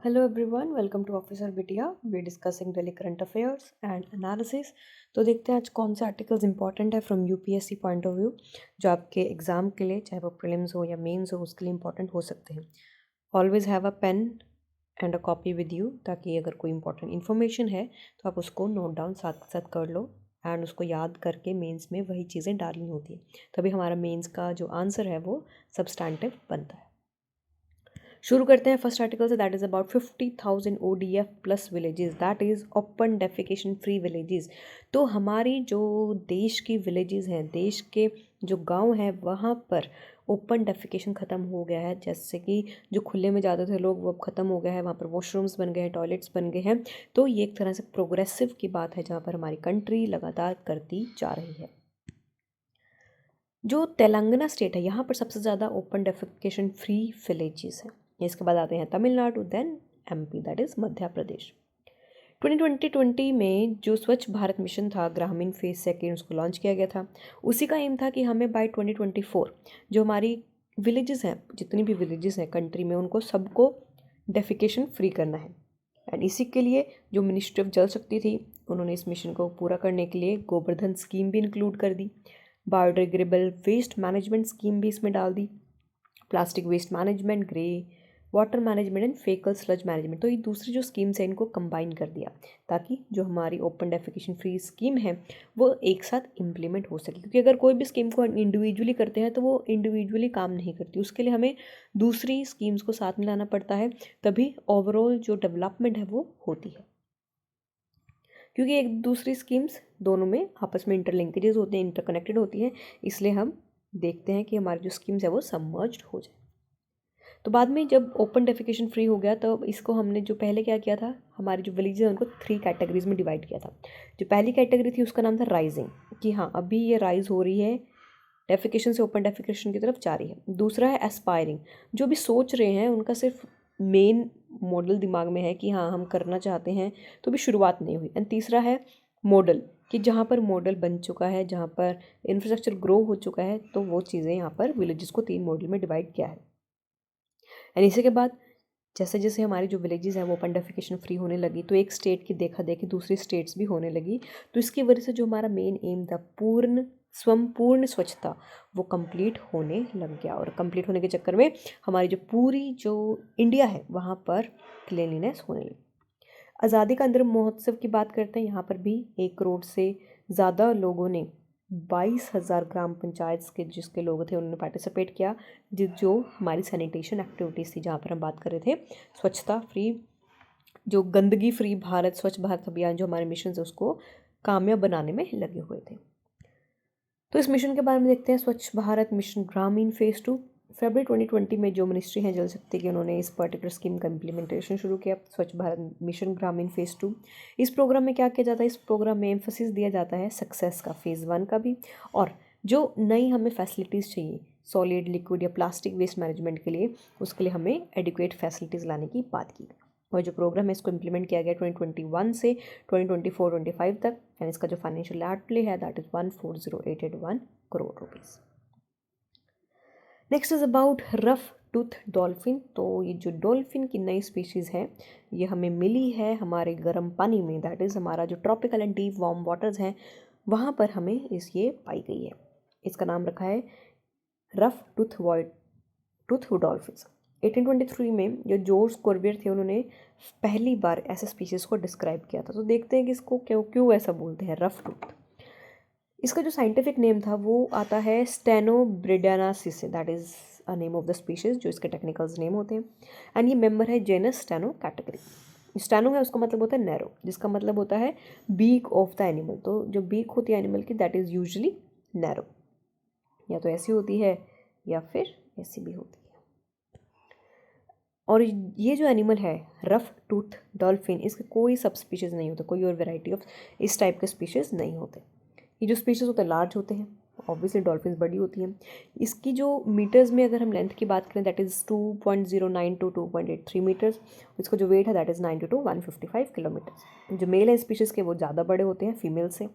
Hello everyone, welcome to Officer Bitia. We're discussing daily current affairs and analysis. तो देखते हैं आज कौन से आर्टिकल्स इंपॉर्टेंट है from UPSC point of view जो आपके एग्जाम के लिए चाहे वो प्रीलिम्स हो या मेंस हो उसके लिए इंपॉर्टेंट हो सकते हैं. Always have a pen and a copy with you ताकि अगर कोई इंपॉर्टेंट इन्फॉर्मेशन है तो आप उसको नोट डाउन साथ साथ कर लो एंड उसको याद करके मेंस में वही चीज़ें डालनी होती है तभी हमारा मेंस का जो आंसर है वो सब्सटैंटिव बनता है. शुरू करते हैं फर्स्ट आर्टिकल से. That is about 50,000 ODF plus villages, that is open defecation free villages. तो हमारी जो देश की विलेजेस हैं, देश के जो गांव हैं, वहाँ पर ओपन डेफिकेशन ख़त्म हो गया है. जैसे कि जो खुले में जाते थे लोग वो अब ख़त्म हो गया है. वहाँ पर वॉशरूम्स बन गए हैं, टॉयलेट्स बन गए हैं. तो ये एक तरह से प्रोग्रेसिव की बात है जहाँ पर हमारी कंट्री लगातार करती जा रही है. जो तेलंगाना स्टेट है यहाँ पर सबसे ज़्यादा ओपन डेफिकेशन फ्री विलेजेस हैं. इसके बाद आते हैं Tamil Nadu, then MP, that is Madhya Pradesh. 2020 में जो स्वच्छ भारत मिशन था, ग्रामीण फेज सेकेंड, उसको लॉन्च किया गया था. उसी का एम था कि हमें बाय 2024 जो हमारी विलेजेस हैं, जितनी भी विलेजेस हैं कंट्री में, उनको सबको डेफिकेशन फ्री करना है. एंड इसी के लिए जो मिनिस्ट्री ऑफ जल शक्ति थी उन्होंने इस मिशन को पूरा करने के लिए गोवर्धन स्कीम भी इंक्लूड कर दी. बायोडिग्रेडेबल वेस्ट मैनेजमेंट स्कीम भी इसमें डाल दी. Plastic waste management, grey water management and faecal sludge management. तो ये दूसरी जो स्कीम्स हैं इनको कंबाइन कर दिया ताकि जो हमारी ओपन डेफिकेशन फ्री स्कीम है वो एक साथ इम्प्लीमेंट हो सके. क्योंकि अगर कोई भी स्कीम को इंडिविजुअली करते हैं तो वो इंडिविजुअली काम नहीं करती, उसके लिए हमें दूसरी स्कीम्स को साथ में लाना पड़ता है, तभी ओवरऑल जो डेवलपमेंट है वो होती है. क्योंकि एक दूसरी स्कीम्स दोनों में आपस में इंटरलिंकेजेस होते हैं, इंटरकनेक्टेड होती हैं, इसलिए हम देखते हैं कि हमारी जो स्कीम्स है वो सबमर्ज्ड हो जाए. तो बाद में जब ओपन डेफिकेशन फ्री हो गया तो इसको हमने जो पहले क्या किया था, हमारे जो विलेजेस हैं उनको 3 कैटेगरीज में डिवाइड किया था. जो पहली कैटेगरी थी उसका नाम था राइजिंग, कि हाँ अभी ये राइज हो रही है, डेफिकेशन से ओपन डेफिकेशन की तरफ जा रही है. दूसरा है एस्पायरिंग, जो भी सोच रहे हैं, उनका सिर्फ मेन मॉडल दिमाग में है कि हाँ हम करना चाहते हैं, तो भी शुरुआत नहीं हुई. एंड तीसरा है मॉडल, कि जहाँ पर मॉडल बन चुका है, जहाँ पर इंफ्रास्ट्रक्चर ग्रो हो चुका है, तो वो चीज़ें यहाँ पर विलेजेस को 3 मॉडल में डिवाइड किया है. एंड इसी के बाद जैसे जैसे हमारी जो विलेजेस हैं वो ओपन डेफिकेशन फ्री होने लगी तो एक स्टेट की देखा देखी दूसरी स्टेट्स भी होने लगी. तो इसकी वजह से जो हमारा मेन एम था, संपूर्ण स्वच्छता, वो कंप्लीट होने लग गया. और कंप्लीट होने के चक्कर में हमारी जो पूरी जो इंडिया है वहाँ पर क्लीनलीनेस होने लगी. आज़ादी का अमृत महोत्सव की बात करते हैं. यहाँ पर भी 1 करोड़ से ज़्यादा लोगों ने 22,000 ग्राम पंचायत के जिसके लोग थे उन्होंने पार्टिसिपेट किया. जो हमारी सैनिटेशन एक्टिविटीज़ थी, जहाँ पर हम बात कर रहे थे स्वच्छता फ्री, जो गंदगी फ्री भारत, स्वच्छ भारत अभियान, जो हमारे मिशन है उसको कामयाब बनाने में लगे हुए थे. तो इस मिशन के बारे में देखते हैं. स्वच्छ भारत मिशन ग्रामीण फेज़ 2. फरवरी 2020 में जो मिनिस्ट्री है जल शक्ति की, उन्होंने इस पर्टिकुलर स्कीम का इम्प्लीमेंटेशन शुरू किया, स्वच्छ भारत मिशन ग्रामीण फेज़ 2. इस प्रोग्राम में क्या किया जाता है, इस प्रोग्राम में एम्फोसिस दिया जाता है सक्सेस का, फेज़ 1 का भी. और जो नई हमें फैसिलिटीज़ चाहिए सॉलिड, लिक्विड या प्लास्टिक वेस्ट मैनेजमेंट के लिए, उसके लिए हमें एडिक्वेट फैसिलिटीज़ लाने की बात की. और जो प्रोग्राम है इसको इम्प्लीमेंट किया गया 2021 से 2024-25 तक. एंड इसका जो फाइनेंशियल आउटले है that is 140,881 crore rupees. Next is about rough tooth dolphin. तो ये जो डॉल्फिन की नई स्पीशीज़ है ये हमें मिली है हमारे गर्म पानी में, दैट इज़ हमारा जो tropical and deep warm waters हैं वहाँ पर हमें ये पाई गई है. इसका नाम रखा है रफ टूथ डॉल्फिन. 1823 में जो जॉर्ज कुवियर थे उन्होंने पहली बार ऐसे स्पीशीज़ को डिस्क्राइब किया था. तो देखते हैं कि इसको क्यों क्यों ऐसा बोलते हैं रफ टूथ. इसका जो साइंटिफिक नेम था वो आता है स्टेनोब्रिडानासिस, that is a name of the species, जो इसके टेक्निकल्स नेम होते हैं. एंड ये मेंबर है जेनस स्टेनो कैटेगरी. स्टेनो है उसका मतलब होता है नैरो, जिसका मतलब होता है बीक ऑफ द एनिमल. तो जो बीक होती है एनिमल की दैट इज़ यूजुअली नैरो, या तो ऐसी होती है या फिर ऐसी भी होती है. और ये जो एनिमल है रफ टूथ डॉल्फिन, इसके कोई सब स्पीशीज़ नहीं होते, कोई और वेराइटी ऑफ इस टाइप के स्पीशीज़ नहीं होते. ये जो स्पीशीज़ होते हैं लार्ज होते हैं ऑब्वियसली डॉल्फिन बड़ी होती हैं। इसकी जो मीटर्स में अगर हम लेंथ की बात करें दैट इज़ 2.09 टू 2.83 मीटर्स। इसका जो वेट है दैट इज़ 90 टू 155 किलोमीटर्स। जो मेल है स्पीशीज़ के वो ज़्यादा बड़े होते हैं फीमेल से।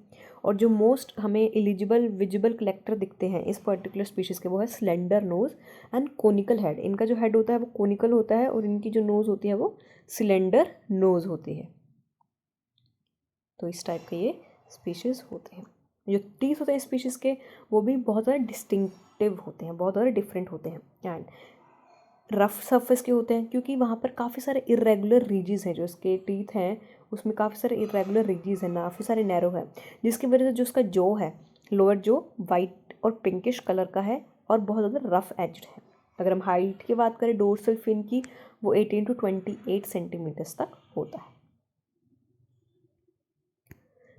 और जो मोस्ट हमें एलिजिबल विजिबल कलेक्टर दिखते हैं इस पर्टिकुलर स्पीशीज़ के वो है slender nose and conical head. इनका जो हेड होता है वो कोनिकल होता है और इनकी जो नोज़ होती है वो सिलेंडर नोज़ होती है। तो इस टाइप के ये स्पीशीज़ होते हैं। जो टीथ होते हैं स्पीशीज़ के वो भी बहुत ज़्यादा डिस्टिंक्टिव होते हैं, बहुत ज़्यादा डिफरेंट होते हैं एंड रफ सरफेस के होते हैं क्योंकि वहाँ पर काफ़ी सारे इरेगुलर रीजेस हैं। जो इसके टीथ हैं उसमें काफ़ी सारे इरेगुलर रीजेस हैं, काफ़ी सारे नैरो हैं, जिसकी वजह से जो उसका जो है लोअर जो वाइट और पिंकिश कलर का है और बहुत ज़्यादा रफ एज्ड है। अगर हम हाइट की बात करें डोर्सल फिन की वो 18 टू 28 सेंटीमीटर्स तक होता है।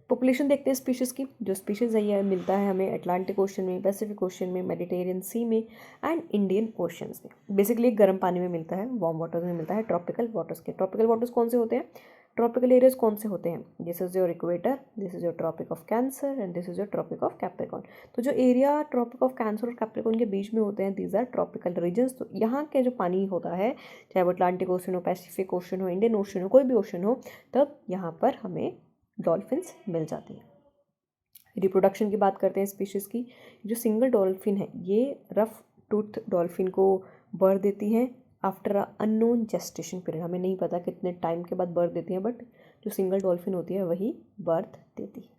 पॉपुलेशन देखते हैं स्पीशीज़ की। जो स्पीशीज़ है ये मिलता है हमें अटलांटिक ओशन में, पैसिफिक ओशन में, मेडिटेरियन सी में एंड इंडियन ओशंस में। बेसिकली गर्म पानी में मिलता है, वार्म वाटर्स में मिलता है, ट्रॉपिकल वाटर्स के। ट्रॉपिकल वाटर्स कौन से होते हैं? ट्रॉपिकल एरियाज कौन से होते हैं? This is your equator, this is your tropic of cancer and this is your tropic of capricorn. तो जो एरिया ट्रॉपिक ऑफ कैंसर और कैप्रिकॉर्न के बीच में होते हैं दीज आर ट्रॉपिकल रीजन्स। तो यहाँ के जो पानी होता है चाहे वो अटलांटिक ओशन हो, पैसिफिक ओशन हो, इंडियन ओशन हो, कोई भी ओशन हो, तब यहाँ पर हमें डॉल्फिन्स मिल जाती हैं। रिप्रोडक्शन की बात करते हैं स्पीशीज़ की। जो सिंगल डॉल्फिन है ये रफ टूथ डॉल्फिन को बर्थ देती हैं after a unknown gestation period. हमें नहीं पता कितने टाइम के बाद बर्थ देती हैं, बट जो सिंगल डॉल्फिन होती है वही बर्थ देती है।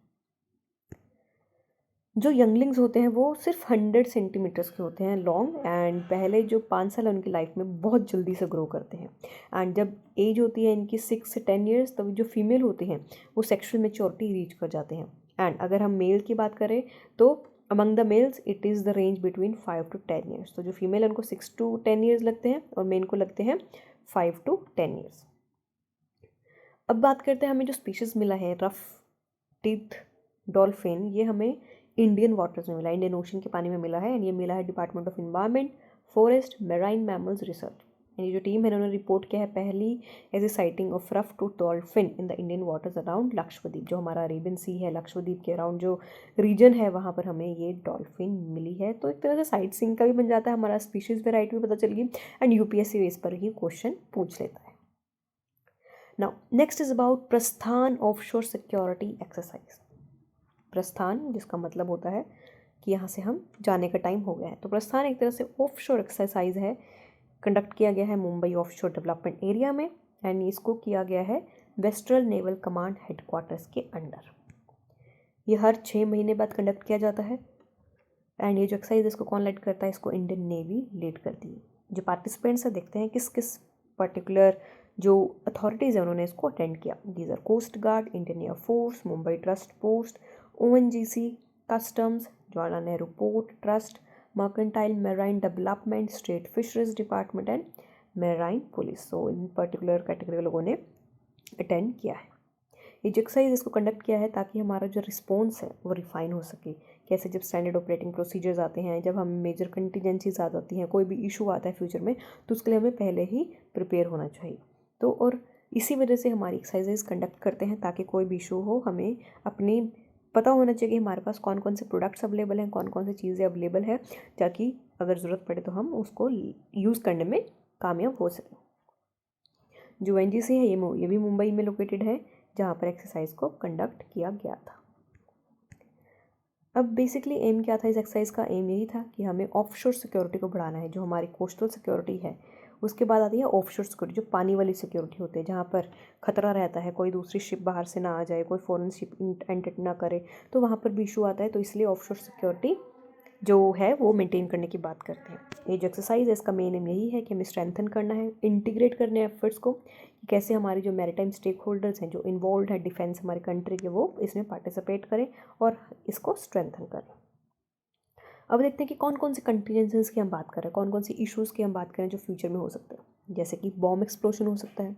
जो यंगलिंग्स होते हैं वो सिर्फ 100 सेंटीमीटर्स के होते हैं लॉन्ग एंड पहले जो 5 साल है उनकी लाइफ में बहुत जल्दी से ग्रो करते हैं। एंड जब एज होती है इनकी 6 से 10 ईयर्स तब जो फीमेल होती हैं वो सेक्शुअल मेच्योरिटी रीच कर जाते हैं। एंड अगर हम मेल की बात करें तो among the males it is the range between 5 to 10 years. तो जो फीमेल है उनको 6 टू 10 ईयर्स लगते हैं और मेल को लगते हैं 5 टू 10 ईयर्स। अब बात करते हैं हमें जो स्पीशीज़ मिला है रफ टीथ डॉल्फिन, ये हमें इंडियन वाटर्स में मिला है, इंडियन ओशन के पानी में मिला है एंड ये मिला है department of environment, forest, marine mammals research. ये जो टीम है उन्होंने रिपोर्ट किया है पहली as a sighting of rough tooth dolphin in the Indian waters around Lakshadweep. जो हमारा अरेबियन सी है लक्षद्वीप के अराउंड जो रीजन है वहाँ पर हमें ये डॉल्फिन मिली है। तो एक तरह से साइट सीइंग का भी बन जाता है, हमारा स्पीशीज़ वेराइटी भी पता चल गई एंड यूपीएससी बेस पर ही क्वेश्चन पूछ लेता है। नाउ नेक्स्ट इज अबाउट प्रस्थान ऑफशोर सिक्योरिटी एक्सरसाइज। प्रस्थान जिसका मतलब होता है कि यहाँ से हम जाने का टाइम हो गया है। तो प्रस्थान एक तरह से ऑफशोर एक्सरसाइज है, कंडक्ट किया गया है मुंबई ऑफशोर डेवलपमेंट एरिया में एंड इसको किया गया है वेस्टर्न नेवल कमांड हेडक्वार्टर्स के अंडर। ये हर 6 महीने बाद कंडक्ट किया जाता है एंड ये जो एक्सरसाइज इसको कौन लीड करता है? इसको इंडियन नेवी लीड करती है। जो पार्टिसिपेंट्स है देखते हैं किस किस पर्टिकुलर जो अथॉरिटीज़ है उन्होंने इसको अटेंड किया। These are coast guard, Indian air force, Mumbai trust post, ONGC, customs, Jawaharlal Nehru port trust, mercantile marine development, state fisheries department and marine police. So in particular category के लोगों ने अटेंड किया है। ये जो एक्सरसाइज इसको कंडक्ट किया है ताकि हमारा जो रिस्पॉन्स है वो रिफाइन हो सके। कैसे जब स्टैंडर्ड ऑपरेटिंग प्रोसीजर्स आते हैं, जब हम मेजर कंटीजेंसीज आ जाती हैं, कोई भी इशू आता है फ्यूचर में, तो उसके लिए हमें पहले ही प्रिपेयर होना चाहिए। तो और इसी वजह से हमारी एक्सरसाइजेज कंडक्ट करते हैं ताकि कोई भी इशू हो हमें अपनी पता होना चाहिए कि हमारे पास कौन कौन से प्रोडक्ट्स अवेलेबल हैं, कौन कौन सी चीज़ें अवेलेबल है, ताकि अगर ज़रूरत पड़े तो हम उसको यूज़ करने में कामयाब हो सकें। जो ONGC है ये भी मुंबई में लोकेटेड है जहाँ पर एक्सरसाइज को कंडक्ट किया गया था। अब बेसिकली एम क्या था इस एक्सरसाइज का? एम यही था कि हमें ऑफशोर सिक्योरिटी को बढ़ाना है। जो हमारी कोस्टल सिक्योरिटी है उसके बाद आती है ऑफशोर सिक्योरिटी, जो पानी वाली सिक्योरिटी होती है, जहाँ पर खतरा रहता है कोई दूसरी शिप बाहर से ना आ जाए, कोई फॉरेन शिप एंटर ना करे, तो वहाँ पर भी इशू आता है। तो इसलिए ऑफशोर सिक्योरिटी जो है वो मेंटेन करने की बात करते हैं। ये जो एक्सरसाइज है इसका मेन एम यही है कि हमें स्ट्रेंथन करना है, इंटीग्रेट करने एफर्ट्स को, कि कैसे हमारी जो मैरीटाइम स्टेक होल्डर्स हैं जो इन्वॉल्व है डिफेंस हमारी कंट्री के, वो इसमें पार्टिसिपेट करें और इसको स्ट्रेंथन करें। अब देखते हैं कि कौन कौन सी कंटीजेंसीज की हम बात करें, कौन कौन सी इश्यूज़ की हम बात करें जो फ्यूचर में हो सकते हैं। जैसे कि बॉम्ब एक्सप्लोजन हो सकता है,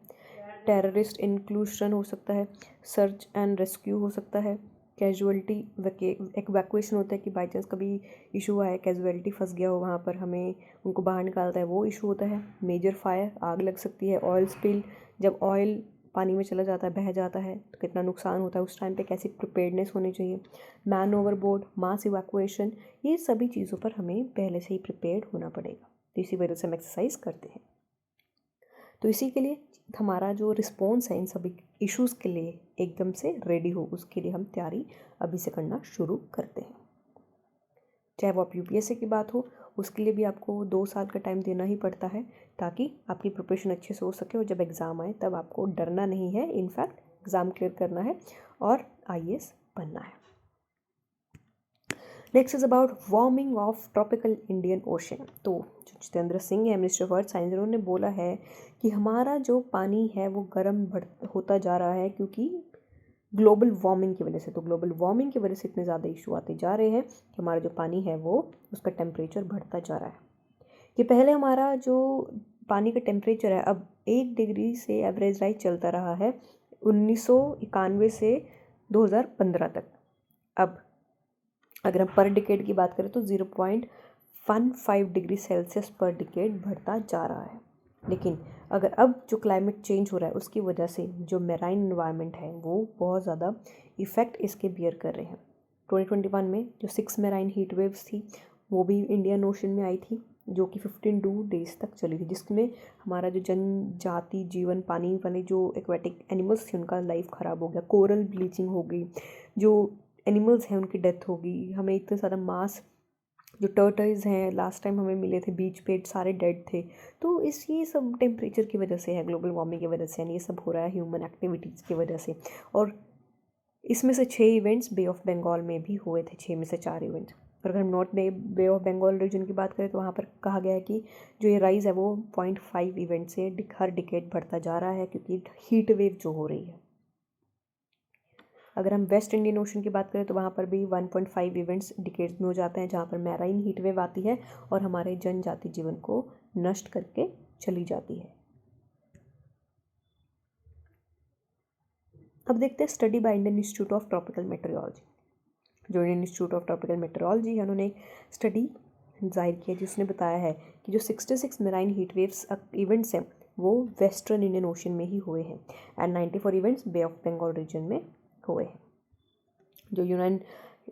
टेररिस्ट इंक्लूशन हो सकता है, सर्च एंड रेस्क्यू हो सकता है, कैजुअलिटी इवैक्यूएशन होता है कि बाई चांस कभी इशू आया, कैजुअलिटी फंस गया हो वहाँ पर, हमें उनको बाहर निकालता है, वो इशू होता है। मेजर फायर, आग लग सकती है, ऑयल स्पिल, जब ऑयल पानी में चला जाता है, बह जाता है तो कितना नुकसान होता है, उस टाइम पे कैसी प्रिपेयर्डनेस होनी चाहिए, मैन ओवरबोर्ड, मास इवैक्यूएशन, ये सभी चीज़ों पर हमें पहले से ही प्रिपेयर्ड होना पड़ेगा। तो इसी वजह से हम एक्सरसाइज करते हैं। तो इसी के लिए हमारा जो रिस्पॉन्स है इन सभी इश्यूज़ के लिए एकदम से रेडी हो, उसके लिए हम तैयारी अभी से करना शुरू करते हैं। चाहे वो आप यूपीएससी की बात हो, उसके लिए भी आपको 2 साल का टाइम देना ही पड़ता है ताकि आपकी प्रिपरेशन अच्छे से हो सके और जब एग्ज़ाम आए तब आपको डरना नहीं है, इनफैक्ट एग्ज़ाम क्लियर करना है और आईएएस बनना है। Next is about warming of tropical Indian ocean. तो जो जितेंद्र सिंह है, मिनिस्टर ऑफ अर्थ साइंस, उन्होंने बोला है कि हमारा जो पानी है वो गर्म होता जा रहा है क्योंकि ग्लोबल वार्मिंग की वजह से। तो ग्लोबल वार्मिंग की वजह से इतने ज़्यादा इशू आते जा रहे हैं कि हमारा जो पानी है वो उसका टेम्परेचर बढ़ता जा रहा है। कि पहले हमारा जो पानी का टेम्परेचर है अब 1 डिग्री से एवरेज राइज चलता रहा है 1991 से 2015 तक। अब अगर हम पर डिकेड की बात करें तो 0.15 डिग्री सेल्सियस पर डिकेड बढ़ता जा रहा है। लेकिन अगर अब जो क्लाइमेट चेंज हो रहा है उसकी वजह से जो मेराइन एनवायरनमेंट है वो बहुत ज़्यादा इफ़ेक्ट इसके बियर कर रहे हैं। 2021 में जो 6 मेराइन हीट वेव्स थी वो भी इंडियन ओशन में आई थी, जो कि 15 डेज तक चली थी, जिसमें हमारा जो जनजाति जीवन, पानी वाले जो एक्वेटिक एनिमल्स थे उनका लाइफ ख़राब हो गया, कोरल ब्लीचिंग हो गई, जो एनिमल्स हैं उनकी डेथ हो गई, हमें इतने ज़्यादा मास जो टर्टल्स हैं लास्ट टाइम हमें मिले थे बीच पे सारे डेड थे। तो ये सब टेम्परेचर की वजह से है, ग्लोबल वार्मिंग की वजजह से, ये सब हो रहा है ह्यूमन एक्टिविटीज़ की वजह से। और इसमें से 6 इवेंट्स बे ऑफ बंगाल में भी हुए थे, 6 में से 4 इवेंट्स। और अगर हम north bay of Bengal region की बात करें तो वहाँ पर कहा गया है कि जो ये राइज़ है वो 0.5 इवेंट से हर डिकेड बढ़ता जा रहा है क्योंकि हीट वेव जो हो रही है। अगर हम वेस्ट इंडियन ओशन की बात करें तो वहाँ पर भी 1.5 इवेंट्स डिकेड्स में हो जाते हैं जहाँ पर मैराइन हीट वेव आती है और हमारे जनजाति जीवन को नष्ट करके चली जाती है। अब देखते हैं study by Indian Institute of Tropical Meteorology. जो Indian Institute of Tropical Meteorology है उन्होंने एक स्टडी जाहिर किया जिसने बताया है कि जो 66 मेराइन हीट वेव्स इवेंट्स हैं वो वेस्टर्न इंडियन ओशन में ही हुए हैं and 94 events Bay of Bengal region में हुए हैं। जो यूनाइन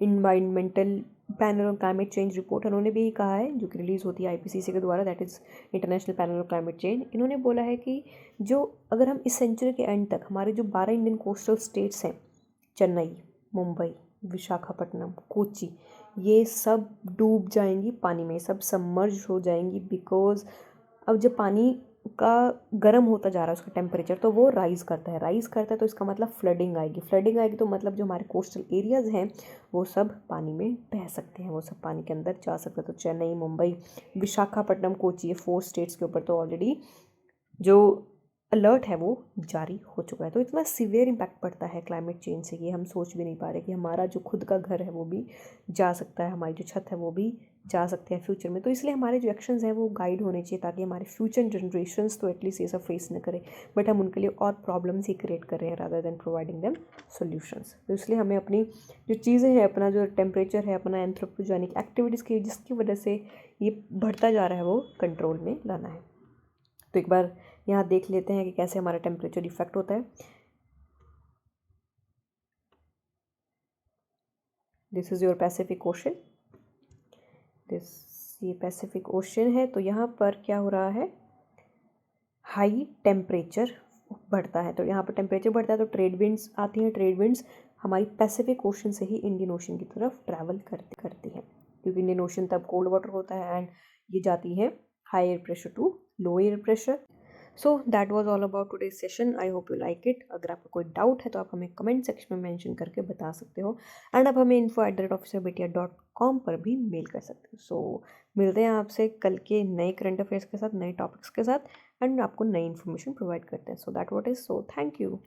environmental panel on climate change report है उन्होंने भी कहा है, जो कि रिलीज़ होती है आईपीसीसी के द्वारा, that is international panel on climate change. इन्होंने बोला है कि जो अगर हम इस सेंचुरी के एंड तक हमारे जो 12 इंडियन कोस्टल स्टेट्स हैं, चेन्नई, मुंबई, विशाखापट्टनम, कोची, ये सब डूब जाएंगी पानी में, सब सबमर्ज हो जाएंगी बिकॉज अब जब पानी का गर्म होता जा रहा है उसका टेम्परेचर तो वो राइज़ करता है तो इसका मतलब फ्लडिंग आएगी तो मतलब जो हमारे कोस्टल एरियाज़ हैं वो सब पानी में बह सकते हैं, वो सब पानी के अंदर जा सकते हैं। तो चेन्नई, मुंबई, विशाखापट्टनम, कोची, ये 4 स्टेट्स के ऊपर तो ऑलरेडी जो अलर्ट है वो जारी हो चुका है। तो इतना सीवियर इम्पैक्ट पड़ता है क्लाइमेट चेंज से कि हम सोच भी नहीं पा रहे कि हमारा जो खुद का घर है वो भी जा सकता है, हमारी जो छत है वो भी जा सकते हैं फ्यूचर में। तो इसलिए हमारे जो एक्शंस हैं वो गाइड होने चाहिए ताकि हमारे फ्यूचर जनरेशन्स तो एटलीस्ट ये सब फेस न करें, बट हम उनके लिए और प्रॉब्लम्स ही क्रिएट कर रहे हैं rather than providing them solutions. तो इसलिए हमें अपनी जो चीज़ें हैं, अपना जो टेम्परेचर है, अपना एंथ्रोपोजेनिक एक्टिविटीज़ की जिसकी वजह से ये बढ़ता जा रहा है वो कंट्रोल में लाना है। तो एक बार यहाँ देख लेते हैं कि कैसे हमारा टेम्परेचर इफेक्ट होता है। This is your Pacific ocean, ये पैसिफिक ओशन है। तो यहाँ पर क्या हो रहा है, हाई टेम्परेचर बढ़ता है। तो यहाँ पर टेम्परेचर बढ़ता है तो ट्रेड विंड्स आती हैं, ट्रेड विंड्स हमारी पैसिफिक ओशन से ही इंडियन ओशन की तरफ ट्रैवल करती हैं क्योंकि इंडियन ओशन तब कोल्ड वाटर होता है एंड ये जाती है high air pressure to low air pressure. So that was all about today's session. I hope you like it. अगर आपको कोई डाउट है तो आप हमें कमेंट सेक्शन में मेंशन करके बता सकते हो एंड आप हमें info@officerbetia.com पर भी मेल कर सकते हो। सो मिलते हैं आपसे कल के नए करंट अफेयर्स के साथ, नए टॉपिक्स के साथ एंड आपको नई इन्फॉर्मेशन प्रोवाइड करते हैं। So that what is, so thank you.